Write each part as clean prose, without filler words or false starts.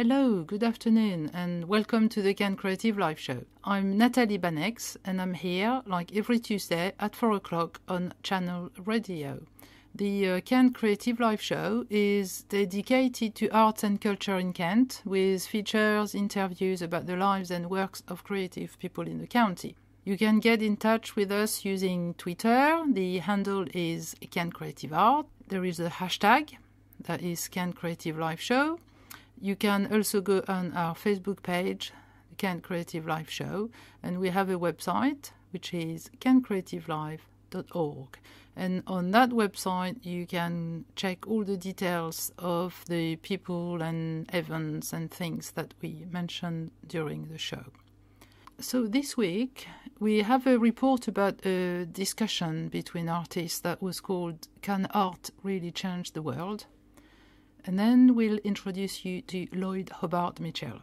Hello, good afternoon, and welcome to the Cannes Creative Live Show. I'm Nathalie Banex, and I'm here, like every Tuesday, at 4 o'clock on Channel Radio. The Cannes Creative Live Show is dedicated to arts and culture in Kent, with features, interviews about the lives and works of creative people in the county. You can get in touch with us using Twitter. The handle is Cannes Creative Art. There is a hashtag, that is Cannes Creative Live Show. You can also go on our Facebook page, Cannes Creative Live Show, and we have a website, which is cannescreativelive.org. And on that website, you can check all the details of the people and events and things that we mentioned during the show. So this week, we have a report about a discussion between artists that was called Can Art Really Change the World? And then we'll introduce you to Lloyd Hobart Mitchell.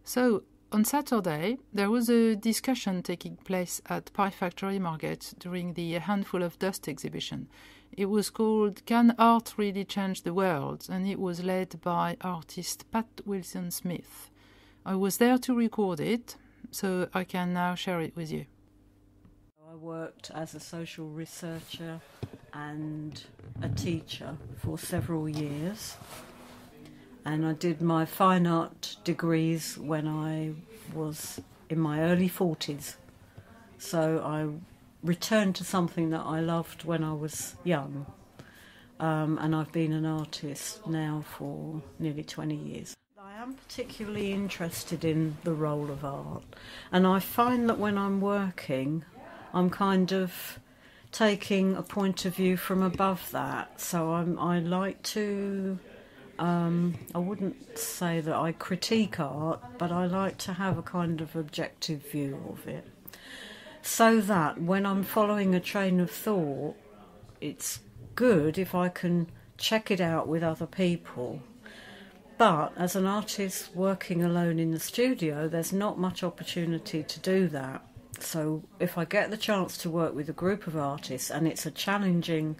So, on Saturday, there was a discussion taking place at Pie Factory Market during the Handful of Dust exhibition. It was called Can Art Really Change the World? And it was led by artist Pat Wilson-Smith. I was there to record it, so I can now share it with you. I worked as a social researcher and a teacher for several years, and I did my fine art degrees when I was in my early 40s. So I returned to something that I loved when I was young, and I've been an artist now for nearly 20 years. I am particularly interested in the role of art, and I find that when I'm working, I'm kind of taking a point of view from above that. So I like to, I wouldn't say that I critique art, but I like to have a kind of objective view of it. So that when I'm following a train of thought, it's good if I can check it out with other people. But as an artist working alone in the studio, there's not much opportunity to do that. So if I get the chance to work with a group of artists and it's a challenging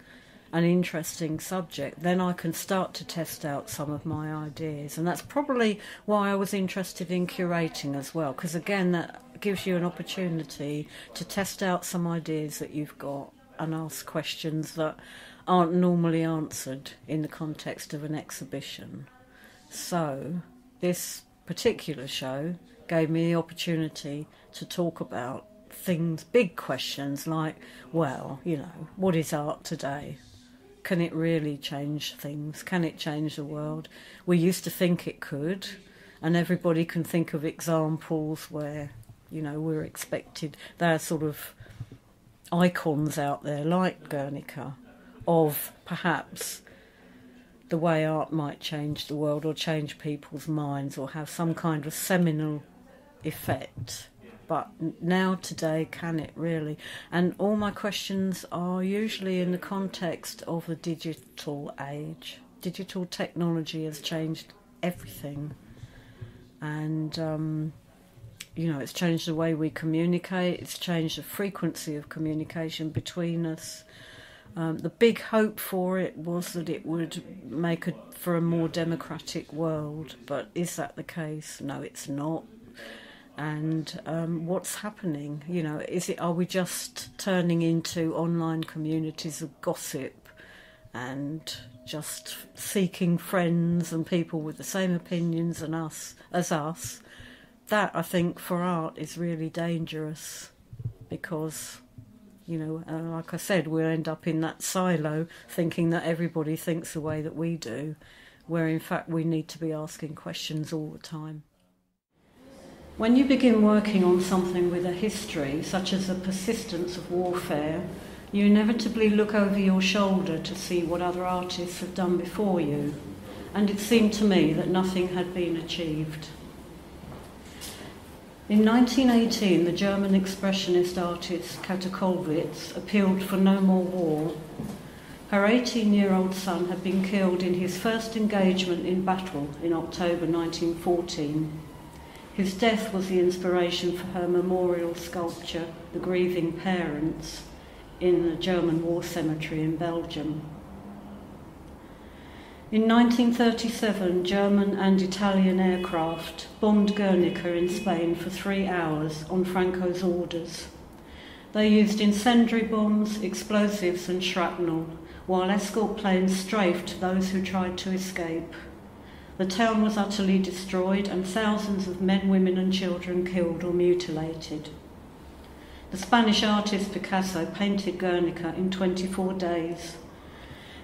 and interesting subject, then I can start to test out some of my ideas. And that's probably why I was interested in curating as well, because again, that gives you an opportunity to test out some ideas that you've got and ask questions that aren't normally answered in the context of an exhibition. So this particular show gave me the opportunity to talk about things, big questions like, well, you know, what is art today? Can it really change things? Can it change the world? We used to think it could, and everybody can think of examples where, you know, we're expected, there are sort of icons out there like Guernica of perhaps the way art might change the world or change people's minds or have some kind of seminal effect. But now, today, can it really? And all my questions are usually in the context of the digital age. Digital technology has changed everything. And, you know, it's changed the way we communicate. It's changed the frequency of communication between us. The big hope for it was that it would make for a more democratic world. But is that the case? No, it's not. And what's happening? You know, are we just turning into online communities of gossip and just seeking friends and people with the same opinions as us? That, I think, for art is really dangerous because, you know, like I said, we'll end up in that silo thinking that everybody thinks the way that we do, where in fact we need to be asking questions all the time. When you begin working on something with a history, such as the persistence of warfare, you inevitably look over your shoulder to see what other artists have done before you, and it seemed to me that nothing had been achieved. In 1918, the German expressionist artist Käthe Kollwitz appealed for no more war. Her 18-year-old son had been killed in his first engagement in battle in October 1914. His death was the inspiration for her memorial sculpture, The Grieving Parents, in the German war cemetery in Belgium. In 1937, German and Italian aircraft bombed Guernica in Spain for 3 hours on Franco's orders. They used incendiary bombs, explosives and shrapnel, while escort planes strafed those who tried to escape. The town was utterly destroyed and thousands of men, women and children killed or mutilated. The Spanish artist Picasso painted Guernica in 24 days.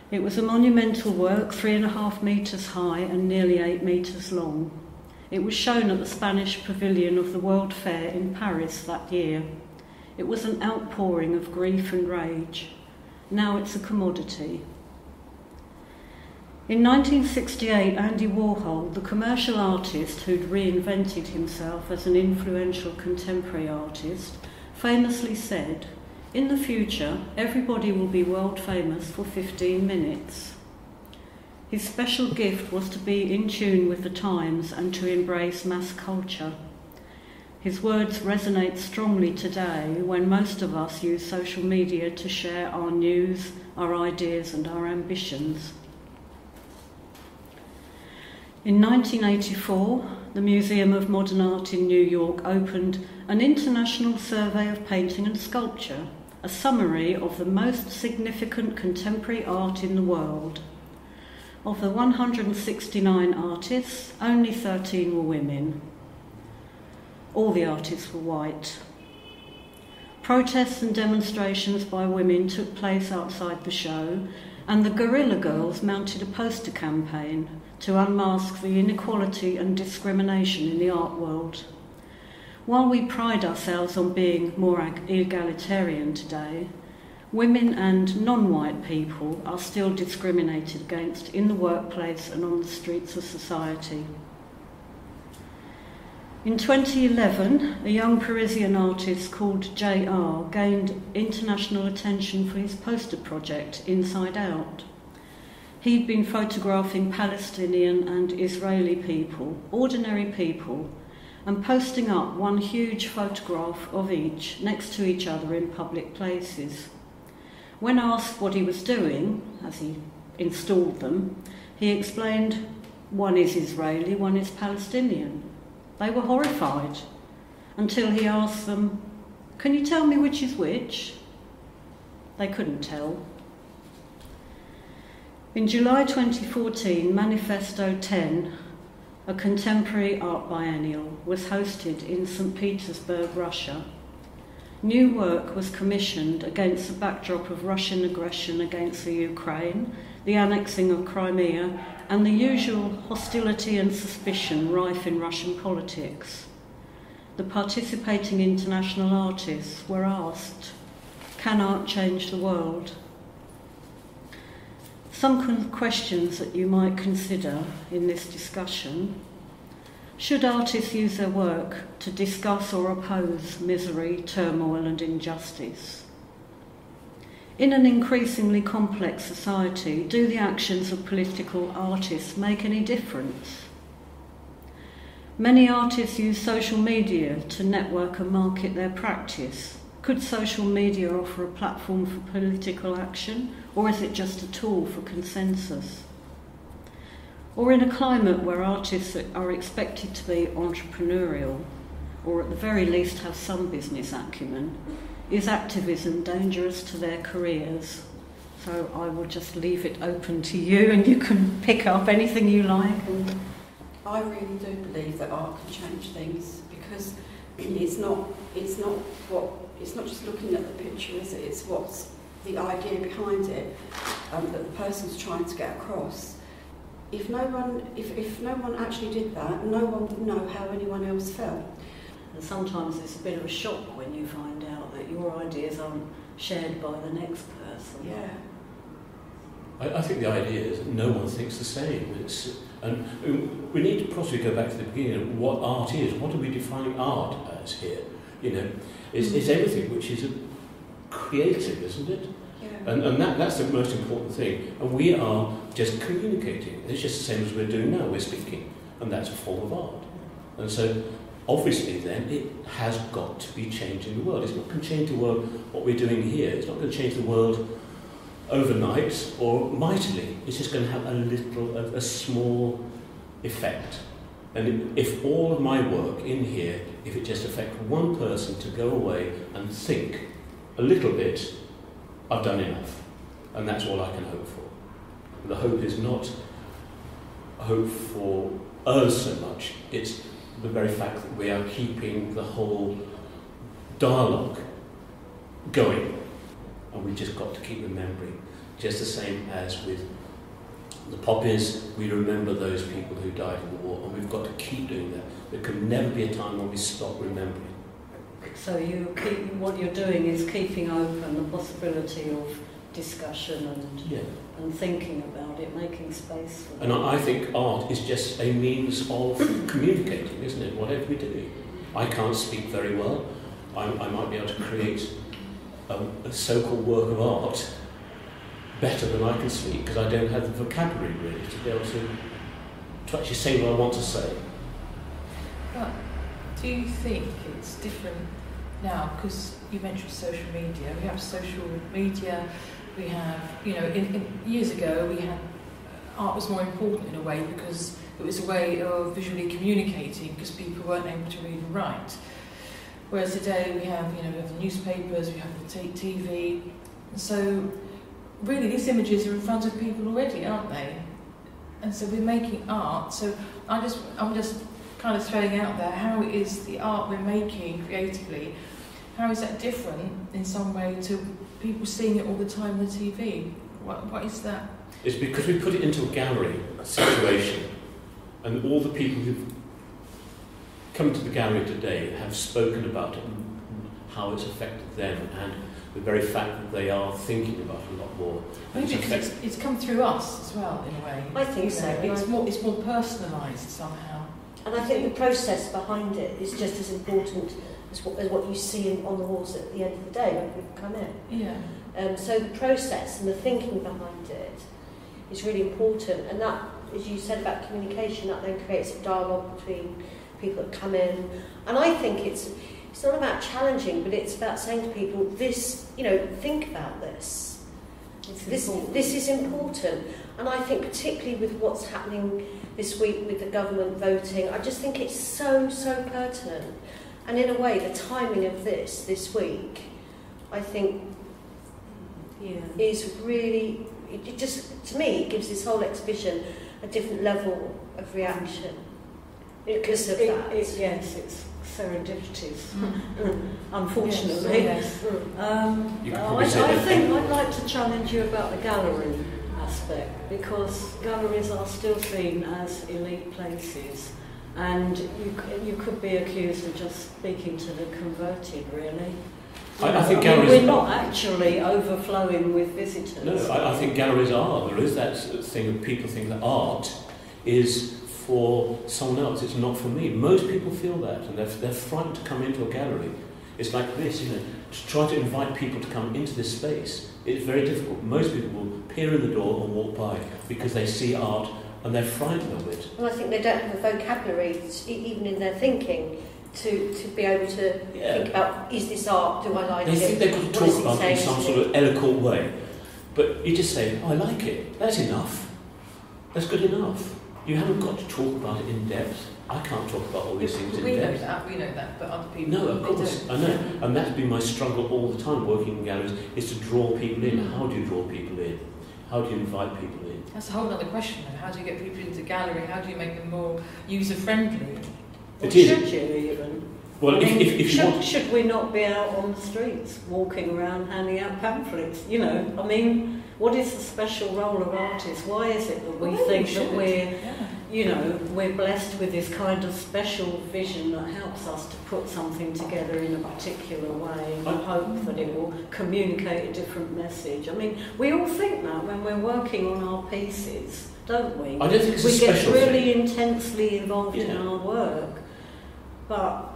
It was a monumental work, 3.5 metres high and nearly 8 metres long. It was shown at the Spanish pavilion of the World Fair in Paris that year. It was an outpouring of grief and rage. Now it's a commodity. In 1968, Andy Warhol, the commercial artist who'd reinvented himself as an influential contemporary artist, famously said, "In the future, everybody will be world famous for 15 minutes. His special gift was to be in tune with the times and to embrace mass culture. His words resonate strongly today when most of us use social media to share our news, our ideas and our ambitions. In 1984, the Museum of Modern Art in New York opened an international survey of painting and sculpture, a summary of the most significant contemporary art in the world. Of the 169 artists, only 13 were women. All the artists were white. Protests and demonstrations by women took place outside the show, and the Guerrilla Girls mounted a poster campaign to unmask the inequality and discrimination in the art world. While we pride ourselves on being more egalitarian today, women and non-white people are still discriminated against in the workplace and on the streets of society. In 2011, a young Parisian artist called JR gained international attention for his poster project, Inside Out. He'd been photographing Palestinian and Israeli people, ordinary people, and posting up one huge photograph of each next to each other in public places. When asked what he was doing, as he installed them, he explained, "One is Israeli, one is Palestinian." They were horrified until he asked them, "Can you tell me which is which?" They couldn't tell. In July 2014, Manifesto 10, a contemporary art biennial, was hosted in St. Petersburg, Russia. New work was commissioned against the backdrop of Russian aggression against the Ukraine, the annexing of Crimea, and the usual hostility and suspicion rife in Russian politics. The participating international artists were asked, "Can art change the world?" Some questions that you might consider in this discussion: should artists use their work to discuss or oppose misery, turmoil and injustice? In an increasingly complex society, do the actions of political artists make any difference? Many artists use social media to network and market their practice. Could social media offer a platform for political action, or is it just a tool for consensus? Or in a climate where artists are expected to be entrepreneurial, or at the very least have some business acumen, is activism dangerous to their careers? So I will just leave it open to you and you can pick up anything you like. I really do believe that art can change things, because it's not just looking at the picture, is it? It's what's the idea behind it that the person's trying to get across. If no one actually did that, no one would know how anyone else felt. And sometimes it's a bit of a shock when you find out that your ideas aren't shared by the next person. Yeah. I think the idea is that no one thinks the same. And we need to possibly go back to the beginning of what art is. What are we defining art as here? You know, it's everything which is creative, isn't it? Yeah. And that's the most important thing. And we are just communicating. It's just the same as we're doing now. We're speaking. And that's a form of art. And so, obviously then, it has got to be changing the world. It's not going to change the world, what we're doing here. It's not going to change the world overnight or mightily. It's just going to have a small effect. And if all of my work in here, if it just affects one person to go away and think a little bit, I've done enough. And that's all I can hope for. The hope is not hope for us so much, it's the very fact that we are keeping the whole dialogue going. And we've just got to keep remembering. Just the same as with the poppies, we remember those people who died in the war, and we've got to keep doing that. There can never be a time when we stop remembering. So what you're doing is keeping open the possibility of discussion and thinking about it, making space for it. And I think art is just a means of communicating, isn't it? Whatever we do. I can't speak very well. I might be able to create a so-called work of art better than I can speak, because I don't have the vocabulary really to be able to actually say what I want to say. But do you think it's different now? Because you mentioned social media. We have social media. We have, in years ago we had art was more important in a way because it was a way of visually communicating because people weren't able to read and write. Whereas today we have, we have the newspapers, we have the TV, and so really these images are in front of people already, aren't they? And so we're making art. So I'm just kind of throwing out there, how is the art we're making creatively, how is that different in some way to people seeing it all the time on the TV? What is that? It's because we put it into a gallery situation, and all the people who've come to the gallery today have spoken about it and how it's affected them, and the very fact that they are thinking about it a lot more. Maybe because it's come through us as well, in a way. I think so. It's more personalised somehow. And I think the process behind it is just as important as what you see on the walls at the end of the day when people come in. Yeah. So the process and the thinking behind it is really important, and that, as you said about communication, that then creates a dialogue between people that come in. And I think it's not about challenging, but it's about saying to people, this, think about this. This is important. And I think particularly with what's happening this week with the government voting, I just think it's so pertinent. And in a way, the timing of this week, I think, is really, it just, to me, it gives this whole exhibition a different level of reaction because of that. Yes, it's serendipities, unfortunately. Yes. I think I'd like to challenge you about the gallery aspect, because galleries are still seen as elite places, and you could be accused of just speaking to the converted, really. I think galleries we're not actually overflowing with visitors. No, I think galleries are. There is that thing of people think that art is for someone else, it's not for me. Most people feel that, and they're frightened to come into a gallery. It's like this, to try to invite people to come into this space. It's very difficult. Most people will peer in the door and walk by because they see art and they're frightened of it. Well, I think they don't have a vocabulary, even in their thinking, to be able to think about, is this art, do I like it? They think they've got to talk about it in some sort of eloquent way. But you just say, I like it. That's enough. That's good enough. You haven't got to talk about it in depth. I can't talk about all these things in depth. We know that, but other people No, of course, I know. And that's been my struggle all the time working in galleries, is to draw people in. How do you draw people in? How do you invite people in? That's a whole other question. How do you get people into the gallery? How do you make them more user-friendly? Or should you even? Well, if you want... Should we not be out on the streets, walking around, handing out pamphlets? What is the special role of artists? Why is it that we think that we're blessed with this kind of special vision that helps us to put something together in a particular way and hope that it will communicate a different message? We all think that when we're working on our pieces, don't we? I don't think it's a special We get really thing. intensely involved in our work. But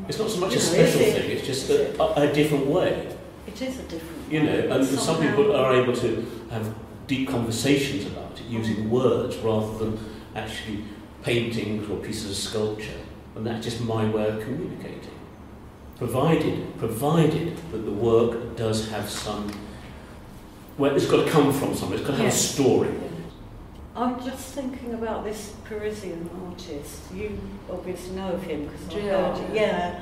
it's not so much a special thing, it's just a different way. It is a different way. And some people are able to have deep conversations about it using words rather than actually paintings or pieces of sculpture. And that's just my way of communicating. Provided that the work does have some well, it's got to come from somewhere. It's got to have a story. I'm just thinking about this Parisian artist. You obviously know of him because I heard it. Yeah.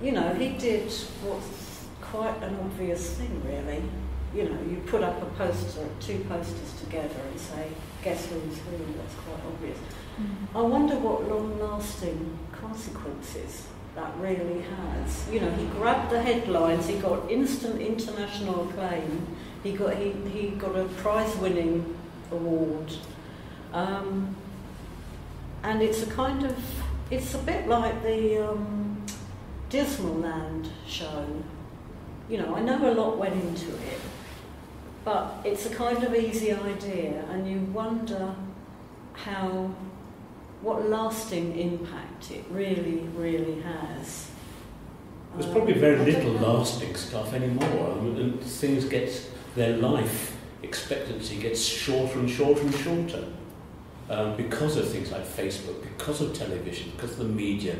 You know, he did what's quite an obvious thing, really. You know, you put up a poster, 2 posters together and say, guess who's who, that's quite obvious. I wonder what long-lasting consequences that really has. You know, he grabbed the headlines, he got instant international acclaim, he got a prize-winning award, and it's it's a bit like the Disneyland show. You know, I know a lot went into it, but it's a kind of easy idea, and you wonder what lasting impact it really, really has. There's probably very little lasting stuff anymore, and things their life expectancy gets shorter and shorter and shorter because of things like Facebook, because of television, because of the media,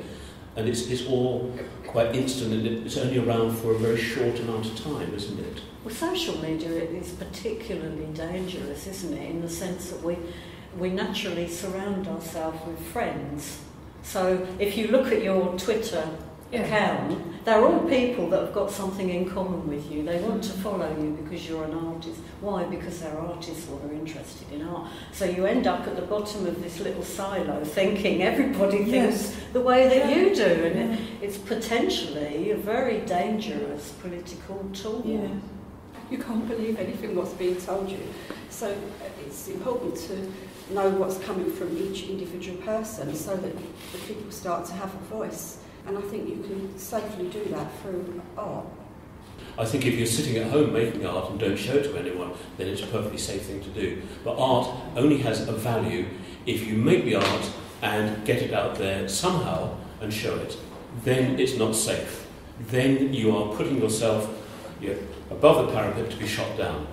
and it's all quite instant, and it's only around for a very short amount of time, isn't it? Well, social media is particularly dangerous, isn't it, in the sense that we naturally surround ourselves with friends. So if you look at your Twitter account, they're all people that have got something in common with you. They want to follow you because you're an artist. Why? Because they're artists or they're interested in art. So you end up at the bottom of this little silo thinking everybody thinks the way that you do, and it's potentially a very dangerous political tool. Yeah. You can't believe anything what's being told you. So it's important to know what's coming from each individual person so that the people start to have a voice. And I think you can safely do that through art. I think if you're sitting at home making art and don't show it to anyone, then it's a perfectly safe thing to do. But art only has a value if you make the art and get it out there somehow and show it. Then it's not safe. Then you are putting yourself above the parapet to be shot down.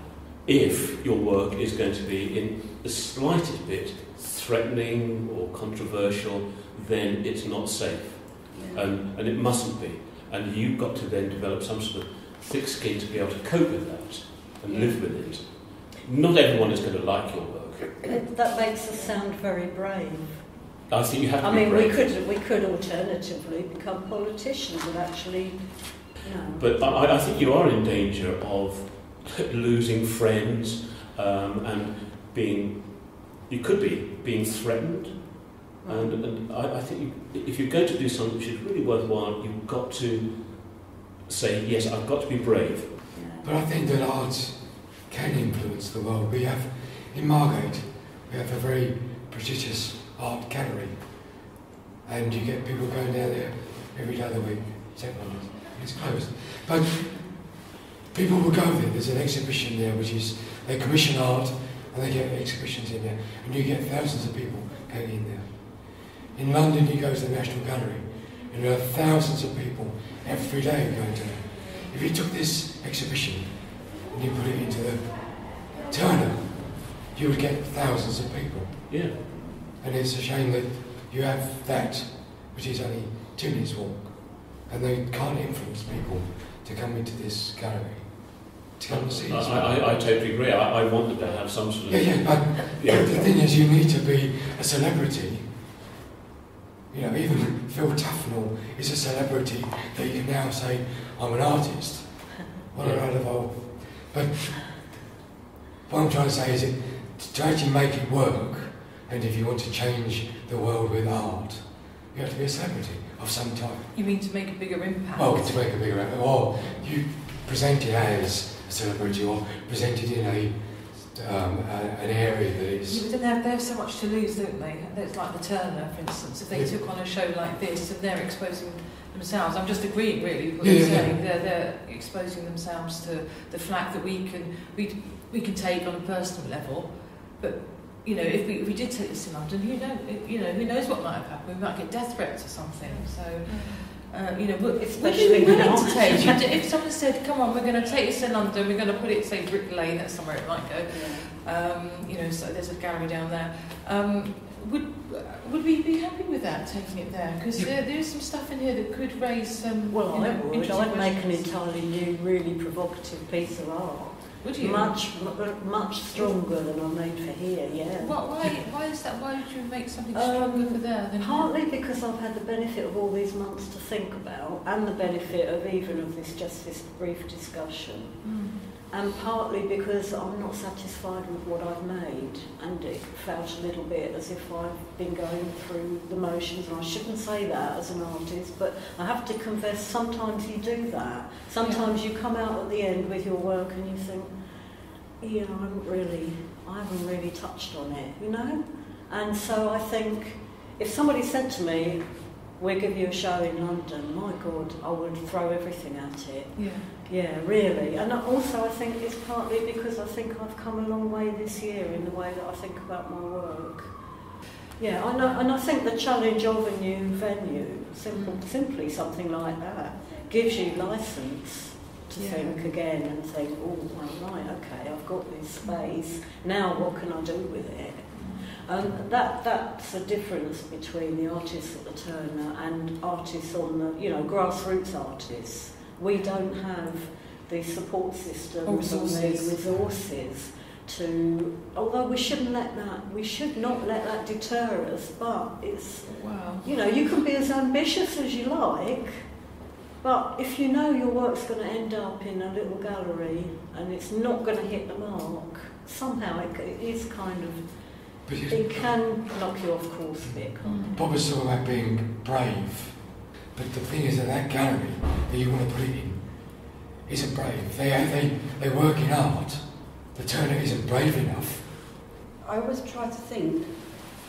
If your work is going to be in the slightest bit threatening or controversial, then it's not safe. And it mustn't be. And you've got to then develop some sort of thick skin to be able to cope with that and live with it. Not everyone is going to like your work. That makes us sound very brave. I think you have to be brave. we could alternatively become politicians and actually... But I think you are in danger of losing friends and you could be being threatened. And I think if you're going to do something which is really worthwhile, you've got to say, yes, I've got to be brave. But I think that art can influence the world. We have, in Margate, we have a very prestigious art gallery. And you get people going down there every day of the week, except Mondays. It's closed. But people will go there. There's an exhibition there which is, they commission art and they get exhibitions in there. And you get thousands of people going in there. In London, you go to the National Gallery, and there are thousands of people every day going to it. If you took this exhibition and you put it into the Turner, you would get thousands of people. Yeah. And it's a shame that you have that, which is only 2 minutes walk, and they can't influence people to come into this gallery. To come and see this. I totally agree. I want them to have some sort of... But the thing is, you need to be a celebrity. You know, even Phil Tufnell is a celebrity that you can now say, I'm an artist. What a load of old... But what I'm trying to say is to actually make it work, and if you want to change the world with art, you have to be a celebrity of some type. You mean to make a bigger impact? Well, to make a bigger impact. Or you present it as a celebrity, or present it in an area that is... Yeah, but they have so much to lose, don't they? It's like the Turner, for instance. If they took on a show like this and they're exposing themselves, I'm just agreeing really with what you're saying. They're exposing themselves to the flack that we can take on a personal level. But you know, if we did take this to London, who knows what might have happened? We might get death threats or something. So. Especially if someone said, "Come on, we're going to take this to London. We're going to put it, say, Brick Lane. That's somewhere it might go." So there's a gallery down there. Would we be happy with that, taking it there? Because there's some stuff in here that could raise some. Well, I would. I'd make an entirely new, really provocative piece of art. Would you? Much stronger than I made for here, yeah. Why is that? Why would you make something stronger for there than partly because I've had the benefit of all these months to think about, and the benefit of this brief discussion. And partly because I'm not satisfied with what I've made, and it felt a little bit as if I've been going through the motions, and I shouldn't say that as an artist, but I have to confess sometimes you do that. Sometimes you come out at the end with your work and you think, I haven't really touched on it, you know? And so I think if somebody said to me, we'll give you a show in London, my God, I would throw everything at it. Yeah, really. And also I think it's partly because I think I've come a long way this year in the way that I think about my work. Yeah, I know, and I think the challenge of a new venue, simply something like that, gives you licence to think again and think, oh, well, right, okay, I've got this space, now what can I do with it? That's a difference between the artists at the Turner and artists on the, grassroots artists. We don't have the support systems and the resources to, although we should not let that deter us, but it's, you can be as ambitious as you like, but if you know your work's going to end up in a little gallery and it's not going to hit the mark, somehow it is kind of, it can knock you off course a bit, can't it? Bob was talking about being brave, but the thing is that gallery that you want to put it in isn't brave. They work in art. The Turner isn't brave enough. I always try to think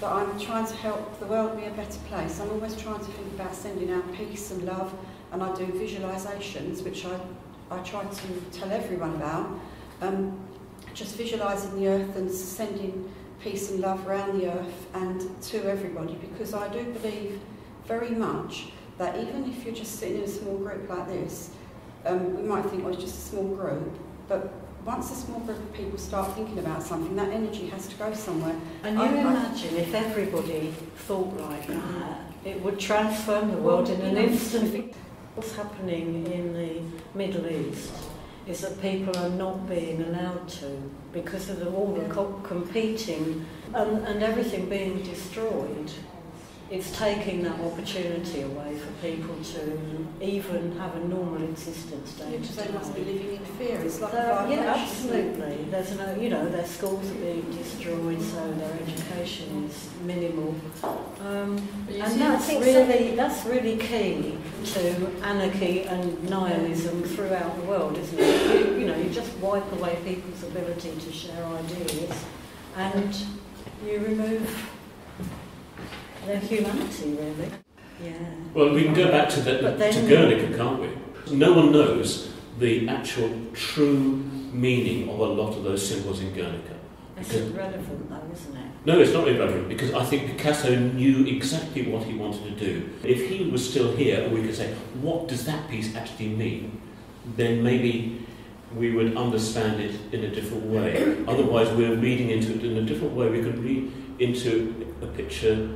that I'm trying to help the world be a better place. I'm always trying to think about sending out peace and love, and I do visualisations, which I try to tell everyone about. Just visualising the earth and sending peace and love around the earth and to everybody, because I do believe very much that even if you're just sitting in a small group like this, we might think, oh, it's just a small group, but once a small group of people start thinking about something, that energy has to go somewhere. And you imagine if everybody thought like that, it would transform the world in an instant. What's happening in the Middle East is that people are not being allowed to, because of all the competing and everything being destroyed. It's taking that opportunity away for people to even have a normal existence day to day. They must be living in fear. It's like absolutely. There's their schools are being destroyed, so their education is minimal. And that's really key to anarchy and nihilism throughout the world, isn't it? You just wipe away people's ability to share ideas, and you remove their humanity, really. Yeah. Well, we can go back to Guernica, can't we? No one knows the actual true meaning of a lot of those symbols in Guernica. It's irrelevant, though, isn't it? No, it's not irrelevant, because I think Picasso knew exactly what he wanted to do. If he was still here, and we could say, what does that piece actually mean? Then maybe we would understand it in a different way. Otherwise, we're reading into it in a different way. We could read into a picture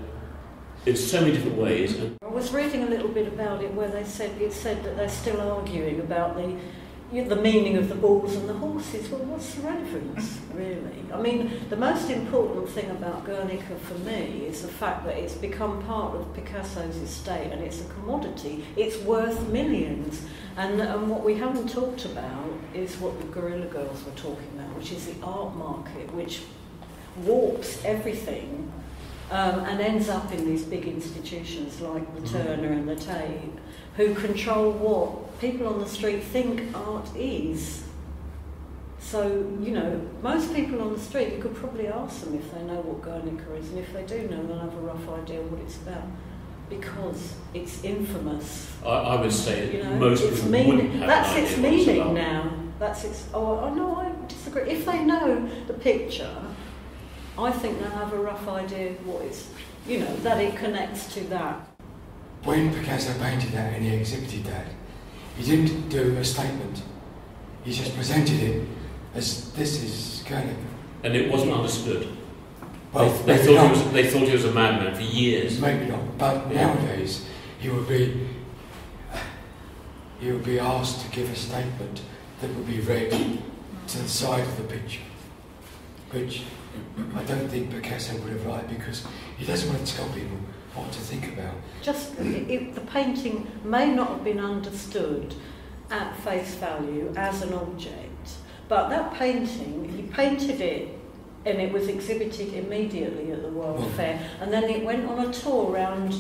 in so many different ways. I was reading a little bit about it where it said that they're still arguing about the meaning of the balls and the horses. Well, what's the relevance, really? I mean, the most important thing about Guernica for me is the fact that it's become part of Picasso's estate, and it's a commodity. It's worth millions. And what we haven't talked about is what the Guerrilla Girls were talking about, which is the art market, which warps everything. And ends up in these big institutions like the Turner and the Tate, who control what people on the street think art is. So, most people on the street, you could probably ask them if they know what Guernica is, and if they do know, they'll have a rough idea what it's about, because it's infamous. I would say most people wouldn't have that's an its idea meaning what it's now. That's its. Oh no, I disagree. If they know the picture, I think they'll have a rough idea what it's, that it connects to that. When Picasso painted that and he exhibited that, he didn't do a statement. He just presented it as, this is Guernica. And it wasn't understood. Well, they thought he was a madman for years. Maybe not, but nowadays he would be asked to give a statement that would be read to the side of the picture, which I don't think Picasso would have liked, because he doesn't want to tell people what to think about. Just the painting may not have been understood at face value as an object, but that painting, he painted it and it was exhibited immediately at the World Fair, and then it went on a tour around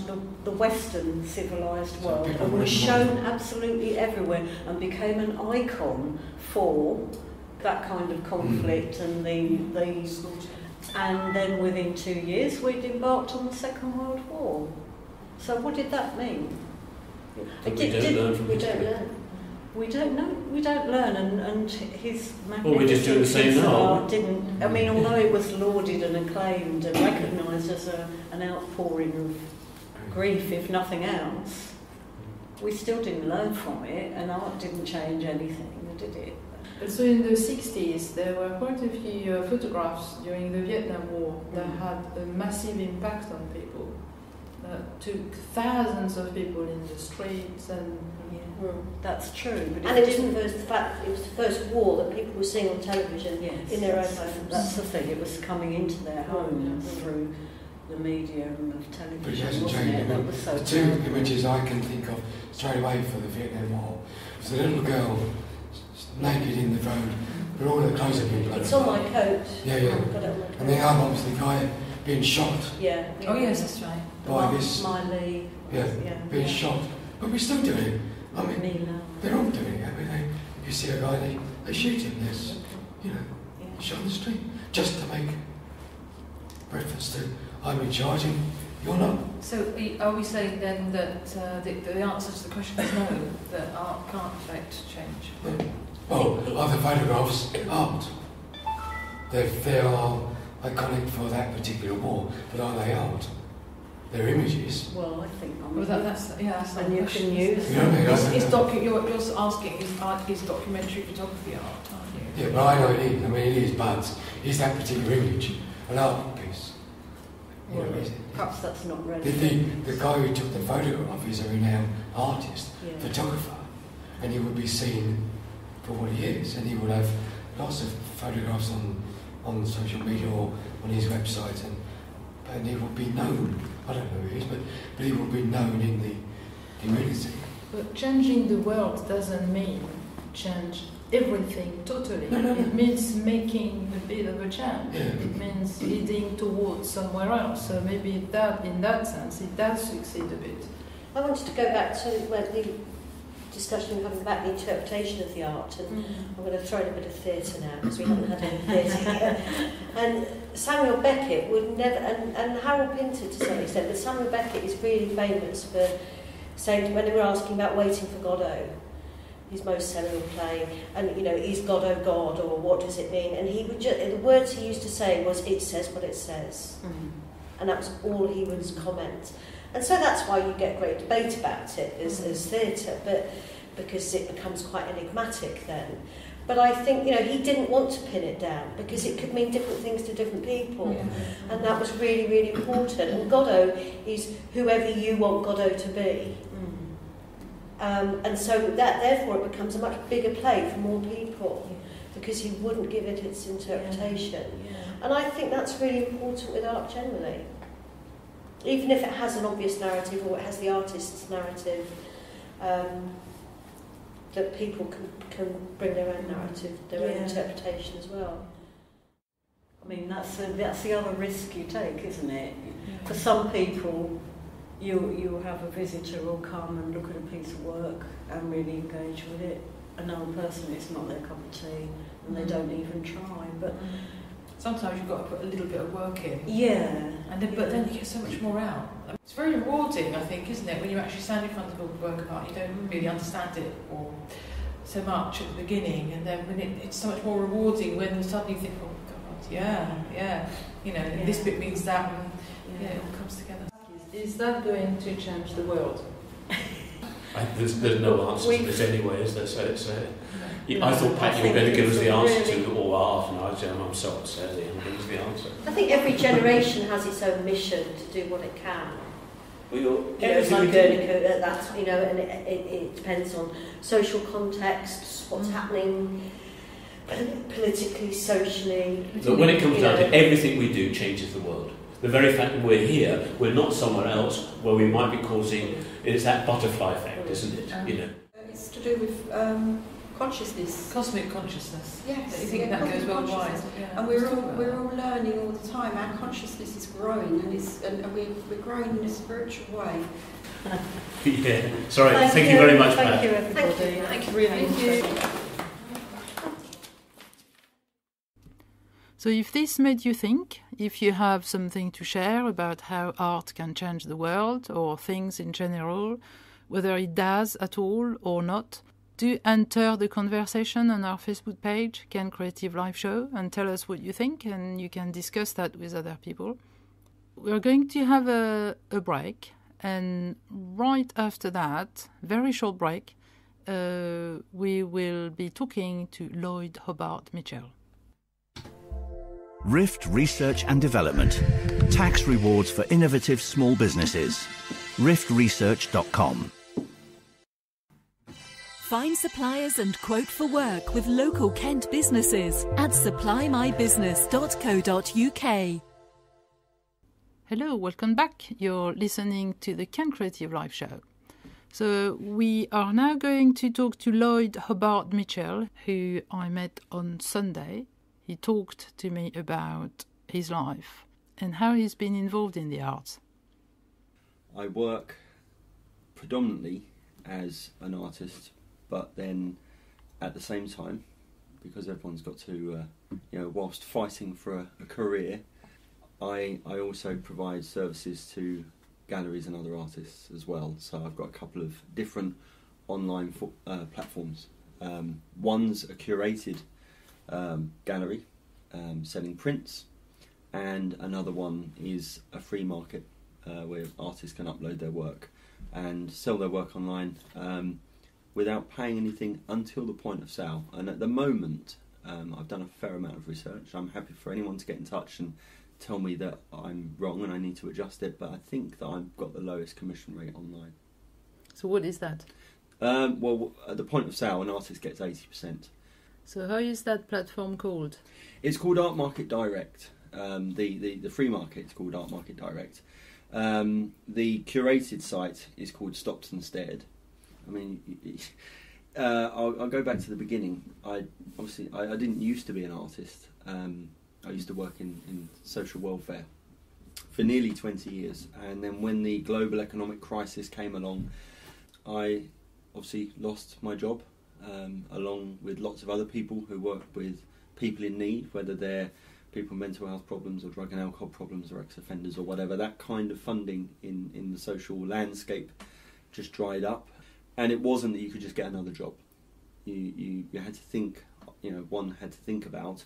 the Western civilised world and was shown absolutely everywhere and became an icon for that kind of conflict and these. And then within 2 years we'd embarked on the Second World War. So what did that mean? We don't learn from history. We don't know. We don't learn, and his well, we're just doing the same now. Didn't. I mean, although it was lauded and acclaimed and recognised as an outpouring of grief, if nothing else, we still didn't learn from it, and art didn't change anything, did it? So in the 60s, there were quite a few photographs during the Vietnam War that had a massive impact on people. Took thousands of people in the streets and. That's true. But and it was the fact it was the first war that people were seeing on television in their own homes. That's the thing. It was coming into their homes through the media and the television. But it hasn't changed. The two images I can think of straight away for the Vietnam War was a little girl naked in the road, but all her clothes had been blown. It's on my coat. Yeah, yeah. And the other one was the guy being shot. Yeah. Oh yes, that's right. By this. Smiley. Yeah, being shot. But we're still doing it. I mean, they're all doing it. I mean, you see a guy, they shoot him. There's, shot in the street, just to make reference to I'm in charge and you're not. So are we saying then that the answer to the question is no, that art can't affect change? Yeah. Well, are the photographs art? They are iconic for that particular war, but are they art? They're images. Well, I think. Well, that's and you can use. You're asking is documentary photography art, aren't you? Yeah, but I know it is. I mean, it is. But is that particular image an art piece? Perhaps that's not relevant. The guy who took the photograph is a renowned artist, photographer, and he would be seen for what he is, and he would have lots of photographs on social media or on his website, and he would be known. I don't know who he is, but he will be known in the community. But changing the world doesn't mean change everything totally. No. It means making a bit of a change. Yeah. It means leading towards somewhere else. So maybe that, in that sense, it does succeed a bit. I wanted to go back to the discussion we were having about the interpretation of the art, and I'm going to throw in a bit of theatre now, because we haven't had any theatre yet. And Samuel Beckett would never, and Harold Pinter to some extent, but Samuel Beckett is really famous for saying, when they were asking about Waiting for Godot, his most seminal play, and is Godot God, or what does it mean? And he would the words he used to say was, it says what it says. And that was all he would comment. And so that's why you get great debate about it as theatre, but because it becomes quite enigmatic then. But I think, he didn't want to pin it down, because it could mean different things to different people. And that was really, really important. And Godot is whoever you want Godot to be. And so that, therefore, it becomes a much bigger play for more people, because you wouldn't give it its interpretation. And I think that's really important with art generally. Even if it has an obvious narrative, or it has the artist's narrative, that people can bring their own narrative, their own interpretation as well. I mean, that's the other risk you take, isn't it? For some people, you have a visitor will come and look at a piece of work and really engage with it. Another person, it's not their cup of tea, and they don't even try. But sometimes you've got to put a little bit of work in. But then you get so much more out. It's very rewarding, I think, isn't it? When you actually stand in front of a work of art, you don't really understand it or so much at the beginning, and then when it's so much more rewarding when you suddenly think, oh God, this bit means that, and it all comes together. Is that going to change the world? There's no answer to this anyway, is there? So I thought, Pat, you were going to give us the answer to all art, and I'm so upset that you haven't given us the answer. I think every generation has its own mission to do what it can. It's like Guernica, that's, and it depends on social contexts, what's happening politically, socially. But when it comes down to everything we do changes the world. The very fact that we're here, we're not somewhere else where we might be causing, it's that butterfly effect, isn't it? It's to do with consciousness. Cosmic consciousness. Yes. You think that goes worldwide? Yeah. And we're all learning all the time. Our consciousness is growing, and we're growing in a spiritual way. Yeah. Sorry. Thank you very much, Pat. Thank you, everybody. Thank you, really. Thank you. So if this made you think, if you have something to share about how art can change the world or things in general, whether it does at all or not, do enter the conversation on our Facebook page, Can Creative Live Show, and tell us what you think, and you can discuss that with other people. We're going to have a break, and right after that, very short break, we will be talking to Lloyd Hobart Mitchell. Rift Research and Development. Tax rewards for innovative small businesses. riftresearch.com. Find suppliers and quote for work with local Kent businesses at supply-my-business.co.uk. Hello, welcome back. You're listening to the Can Creative Live Show. So we are now going to talk to Lloyd Hobart Mitchell, who I met on Sunday. He talked to me about his life and how he's been involved in the arts. I work predominantly as an artist, but then at the same time, because everyone's got to, whilst fighting for a career, I also provide services to galleries and other artists as well. So I've got a couple of different online platforms. One's a curated gallery selling prints, and another one is a free market where artists can upload their work and sell their work online without paying anything until the point of sale. And at the moment, I've done a fair amount of research. I'm happy for anyone to get in touch and tell me that I'm wrong and I need to adjust it, but I think that I've got the lowest commission rate online. So what is that? Well, at the point of sale, an artist gets 80%. So how is that platform called? It's called Art Market Direct. The free market is called Art Market Direct. The curated site is called Stopped and Stared. I mean, I'll go back to the beginning. I didn't used to be an artist. I used to work in social welfare for nearly 20 years. And then when the global economic crisis came along, I obviously lost my job, along with lots of other people who work with people in need, whether they're people with mental health problems or drug and alcohol problems or ex-offenders or whatever. That kind of funding in the social landscape just dried up. And it wasn't that you could just get another job. You had to think, one had to think about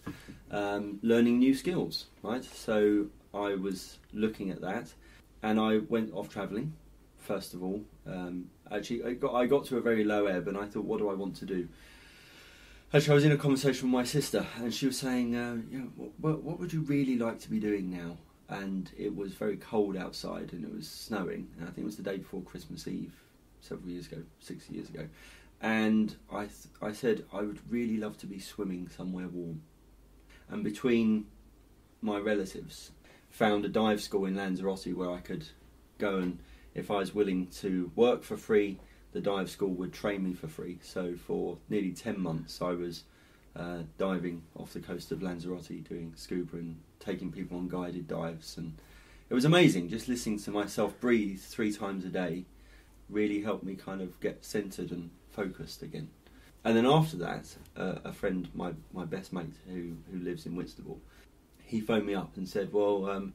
learning new skills, right? So I was looking at that, and I went off travelling, first of all. Actually, I got to a very low ebb, and I thought, what do I want to do? Actually, I was in a conversation with my sister, and she was saying, what would you really like to be doing now? And it was very cold outside, and it was snowing, and I think it was the day before Christmas Eve, several years ago, 6 years ago. And I said I would really love to be swimming somewhere warm. And between my relatives, found a dive school in Lanzarote where I could go, and if I was willing to work for free, the dive school would train me for free. So for nearly 10 months I was diving off the coast of Lanzarote, doing scuba and taking people on guided dives. And it was amazing, just listening to myself breathe 3 times a day really helped me kind of get centred and focused again. And then after that, a friend, my best mate who lives in Whitstable, he phoned me up and said, well,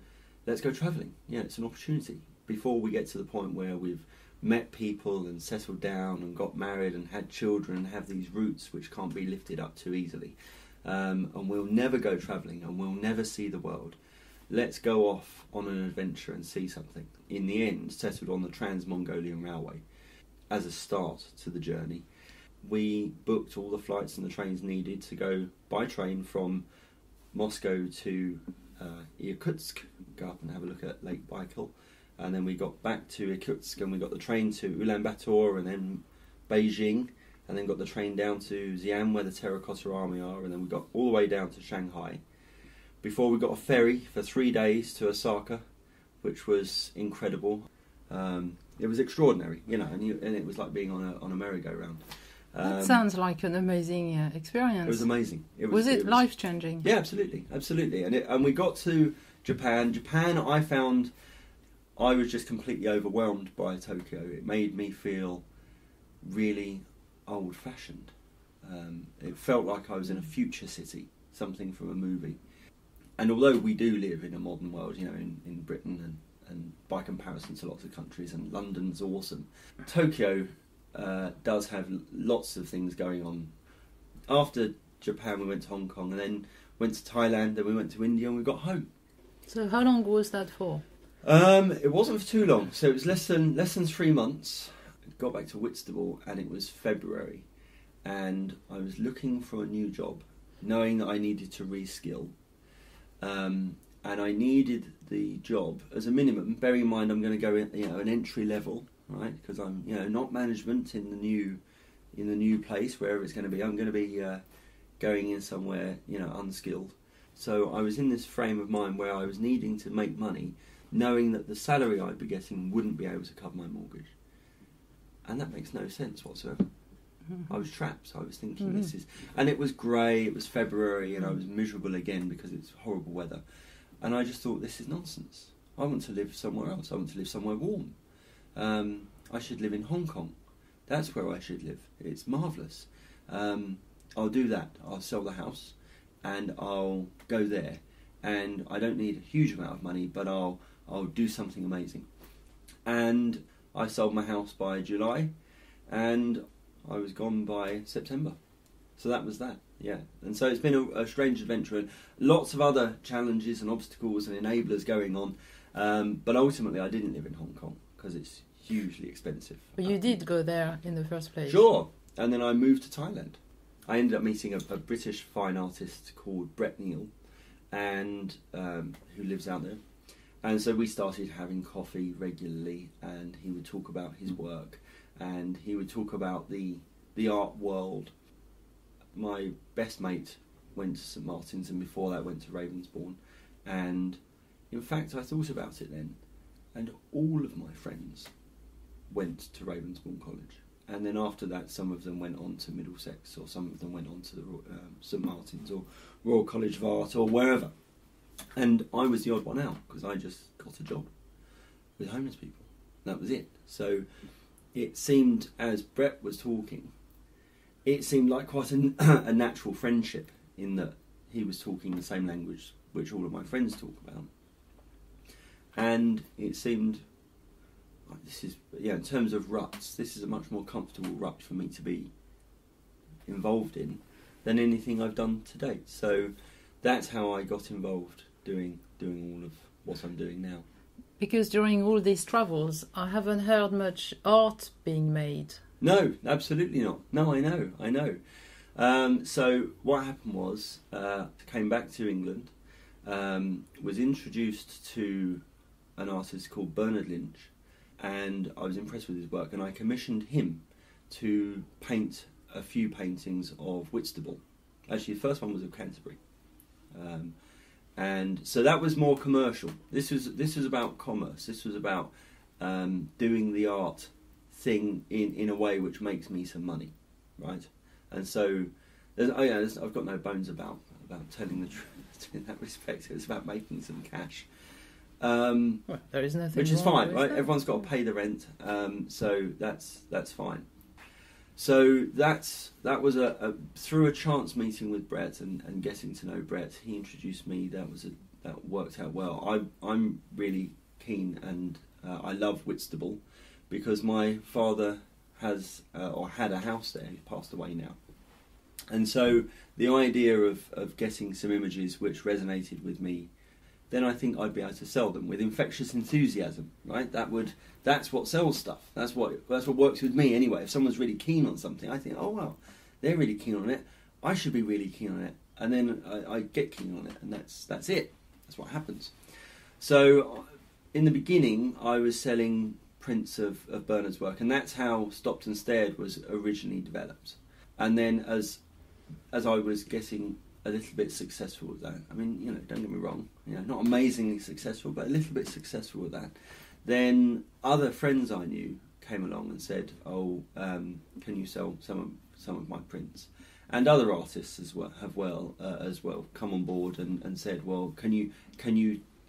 let's go travelling. Yeah, it's an opportunity. Before we get to the point where we've met people and settled down and got married and had children and have these roots which can't be lifted up too easily, and we'll never go travelling and we'll never see the world. Let's go off on an adventure and see something. In the end, settled on the Trans-Mongolian Railway as a start to the journey. We booked all the flights and the trains needed to go by train from Moscow to Irkutsk, go up and have a look at Lake Baikal, and then we got back to Irkutsk and we got the train to Ulaanbaatar and then Beijing, and then got the train down to Xi'an, where the Terracotta Army are, and then we got all the way down to Shanghai, before we got a ferry for 3 days to Osaka, which was incredible. It was extraordinary, you know, and it was like being on a merry-go-round. That sounds like an amazing experience. It was amazing. Was it life-changing? Yeah, absolutely, absolutely. And we got to Japan. Japan, I found I was just completely overwhelmed by Tokyo. It made me feel really old-fashioned. It felt like I was in a future city, something from a movie. And although we do live in a modern world, you know, in Britain and by comparison to lots of countries, and London's awesome, Tokyo does have lots of things going on. After Japan, we went to Hong Kong, and then went to Thailand, then we went to India, and we got home. So how long was that for? It wasn't for too long, so it was less than 3 months. Got back to Whitstable, and it was February, and I was looking for a new job, knowing that I needed to reskill. And I needed the job as a minimum. Bearing in mind, I'm going to go in, you know, an entry level, right? Because I'm, you know, not management in the new place, wherever it's going to be. I'm going to be going in somewhere, you know, unskilled. So I was in this frame of mind where I was needing to make money, knowing that the salary I'd be getting wouldn't be able to cover my mortgage, and that makes no sense whatsoever. I was trapped. I was thinking this is, and it was grey. It was February, and I was miserable again because it's horrible weather. And I just thought, this is nonsense. I want to live somewhere else. I want to live somewhere warm. I should live in Hong Kong. That's where I should live. It's marvellous. I'll do that. I'll sell the house and I'll go there. And I don't need a huge amount of money, but I'll do something amazing. And I sold my house by July, and I was gone by September. So that was that. Yeah, and so it's been a strange adventure, and lots of other challenges and obstacles and enablers going on, but ultimately I didn't live in Hong Kong because it's hugely expensive. But you did go there in the first place. Sure, and then I moved to Thailand. I ended up meeting a British fine artist called Brett Neal, and who lives out there, and so we started having coffee regularly, and he would talk about his work, and he would talk about the art world. My best mate went to St Martin's, and before that went to Ravensbourne, and in fact I thought about it then, and all of my friends went to Ravensbourne College, and then after that some of them went on to Middlesex, or some of them went on to the St Martin's or Royal College of Art or wherever, and I was the odd one out because I just got a job with homeless people. That was it. So it seemed, as Brett was talking, it seemed like quite a natural friendship, in that he was talking the same language which all of my friends talk about. And it seemed like this is, yeah, in terms of ruts, this is a much more comfortable rut for me to be involved in than anything I've done to date. So that's how I got involved doing all of what I'm doing now. Because during all these travels, I haven't heard much art being made. No, absolutely not. No, I know. So what happened was, came back to England, was introduced to an artist called Bernard Lynch, and I was impressed with his work, and I commissioned him to paint a few paintings of Whitstable. Actually, the first one was of Canterbury. And so that was more commercial. This was about commerce. This was about doing the art thing in a way which makes me some money, right? And so I've got no bones about telling the truth in that respect. It's about making some cash. Well, there is nothing which is wrong, fine, right? Everyone's got to pay the rent, so that's fine. So that was through a chance meeting with Brett and getting to know Brett. He introduced me. That worked out well. I'm really keen, and I love Whitstable because my father has or had a house there. He's passed away now, and so the idea of getting some images which resonated with me, then I think I'd be able to sell them with infectious enthusiasm, right? That's what sells stuff. That's what works with me anyway. If someone's really keen on something, I think, oh wow, they're really keen on it. I should be really keen on it, and then I get keen on it, and that's it. That's what happens. So in the beginning, I was selling prints of Bernard's work, and that's how Stopped and Stared was originally developed. And then as I was getting a little bit successful with that, I mean, don't get me wrong, not amazingly successful, but a little bit successful with that, then other friends I knew came along and said, can you sell some of my prints? And other artists as well have come on board and said, well, can you